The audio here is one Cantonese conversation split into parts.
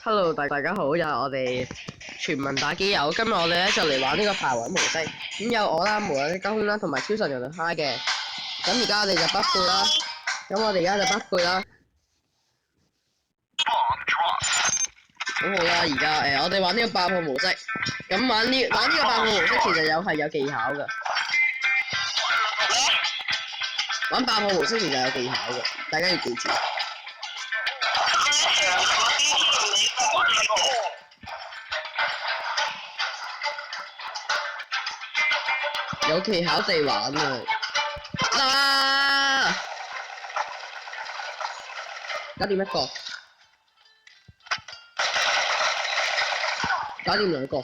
Hello，大家好，又係我哋全民打機友。今日我哋咧就嚟玩呢個排位模式。咁有我啦、無人的交空啦，同埋超神人類 high 嘅。咁而家我哋就不配啦。咁我哋而家就不配啦。咁好啦，而家我哋玩呢個爆破模式。咁玩呢個爆破模式其實有技巧嘅。玩爆破模式其實有技巧嘅，大家要記住。有技巧地玩啊！搞掂一個，搞掂兩個，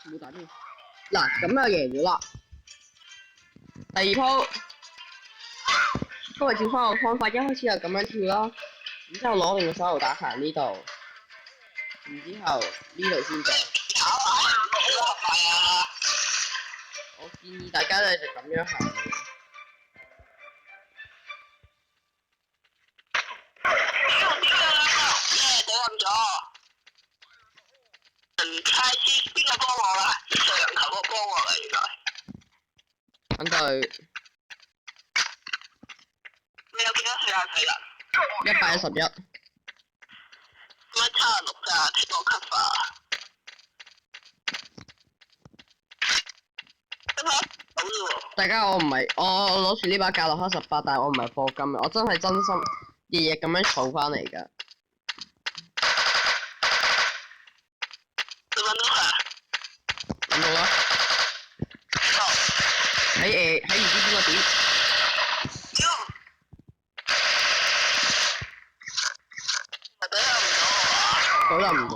冇打添。嗱，咁就贏咗啦。第二鋪，都係照翻我方法，一開始就咁樣跳啦，然之後攞定個手榴彈行呢度，然之後呢度先做。我建議大家咧就咁樣行嘅。等佢。你有幾多歲啊？佢啊111。乜76㗎？聽我 cover。好喎。大家我攞住呢把格洛克18，但係我唔係課金嘅，我真係真心日日咁樣儲翻嚟㗎。你揾到佢啊？揾到啦。喺唔知邊個點。倒入唔到。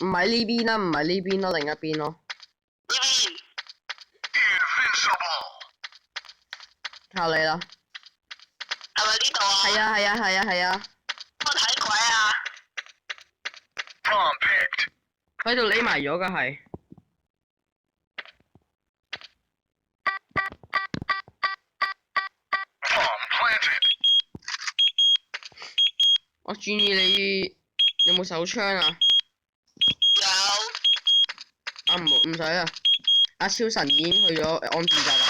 唔係呢邊啦，唔係呢邊咯，另一邊咯。呢邊。靠你啦。係咪呢度啊？係啊。我睇鬼啊！喺度匿埋咗㗎係。我建議你有冇手槍啊？有。唔使啦，阿超神已經去咗安置站啦。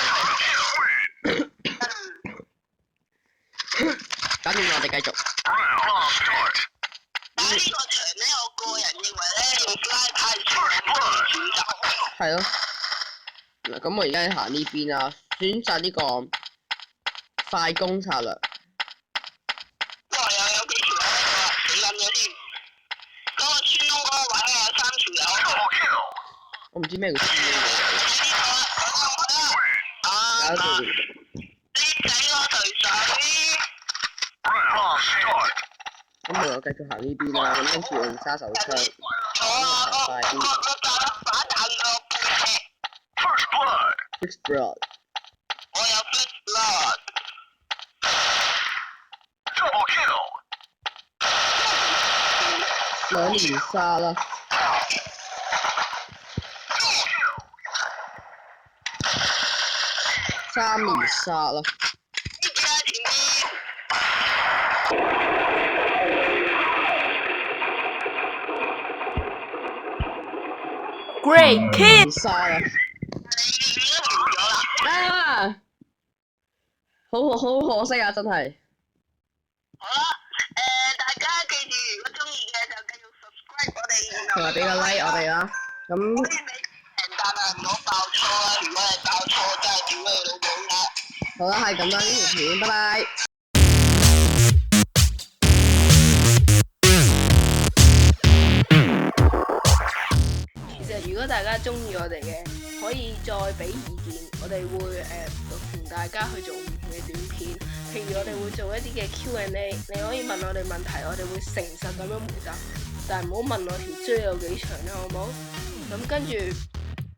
搞掂啦，我哋繼續。但係呢個場咧，我個人認為咧，用 fly 太長選擇。係咯。嗱，咁我而家行呢邊啊，選擇呢個快攻策略。哇！有幾條友喺度啊？死撚咗添。嗰個穿窿嗰個位有3條友。我唔知咩叫穿窿嗰個位。啊！呢仔我隊水。咁我繼續行呢邊啦，咁跟住用揸手槍，行快啲。我炸得反彈個背脊。First blood。我有 first blood。2連殺啦。3連殺啦。Great kill！ 殺啦！啊！好可惜啊，真係。好啦，大家記住，如果中意嘅就繼續 subscribe 我哋，同埋俾個 like 我哋啦。咁可以俾但係唔好爆錯啊！如果係爆錯，真係屌你老母啦！好啦，係咁啦，呢條片，拜拜。其實如果大家中意我哋嘅，可以再俾意見，我哋會同大家去做唔同嘅短片。譬如我哋會做一啲嘅 Q&A， 你可以問我哋問題，我哋會誠實咁樣回答，但係唔好問我條追有幾長啦，好唔好？咁跟住，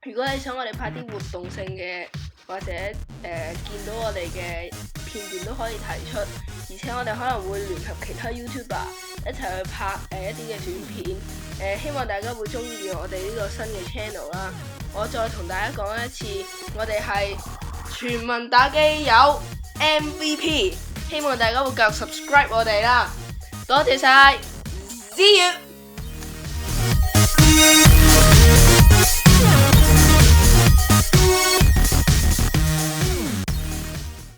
如果你想我哋拍啲活動性嘅，或者見到我哋嘅片段都可以提出，而且我哋可能會聯合其他 YouTuber 一齊去拍一啲嘅短片，希望大家會中意我哋呢個新嘅 channel 啦。我再同大家講一次，我哋係全民打機有 MVP。希望大家會繼續 subscribe 我哋啦，多謝晒，See you。